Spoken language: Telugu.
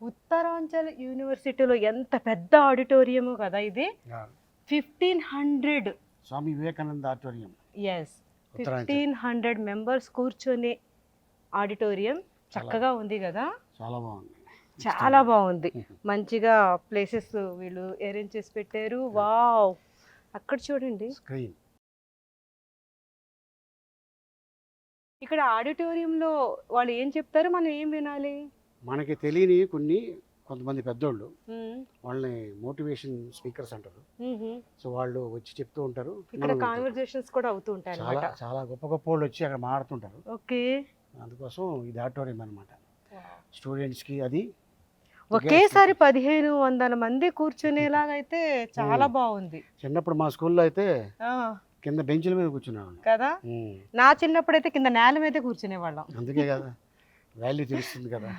ఉత్తరాంచల్ యూనివర్సిటీలో ఎంత పెద్ద ఆడిటోరియం కదా ఇది. 1500 Swami Vivekananda auditorium. Yes, 1500 members కూర్చొని ఆడిటోరియం చక్కగా ఉంది కదా. చాలా బాగుంది, చాలా బాగుంది. మంచిగా ప్లేసెస్ వీళ్ళు అరేంజ్ చేసి పెట్టారు. వావ్, అక్కడ చూడండి. స్క్రీన్ ఇక్కడ ఆడిటోరియంలో వాళ్ళు ఏం చెప్తారు, మనం ఏం వినాలి? మనకి తెలియని కొంతమంది పెద్దోళ్ళు వాళ్ళని మోటివేషన్ స్పీకర్స్ అంటారు. సో వాళ్ళు వచ్చి చెప్తూ ఉంటారు. ఇక్కడ కాన్వర్సేషన్స్ కూడా అవుతూ ఉంటాయి చాలా అన్నమాట. చాలా గొప్ప గొప్ప వాళ్ళు వచ్చి అక్కడ మాట్లాడుతుంటారు. ఓకే, అందుకోసం ఇది ఆడిటోరియం అనమాట. స్టూడెంట్స్కి అది ఒకేసారి 1500 మంది కూర్చునేలాగైతే చాలా బాగుంది. చిన్నప్పుడు మా స్కూల్లో అయితే ఆ, కింద బెంచ్ల మీద కూర్చునేవాళ్ళం కదా. నా చిన్నప్పుడైతే కింద నేల మీద కూర్చునే వాళ్ళం. అందుకే కదా వాల్యూ తెలుస్తుంది కదా.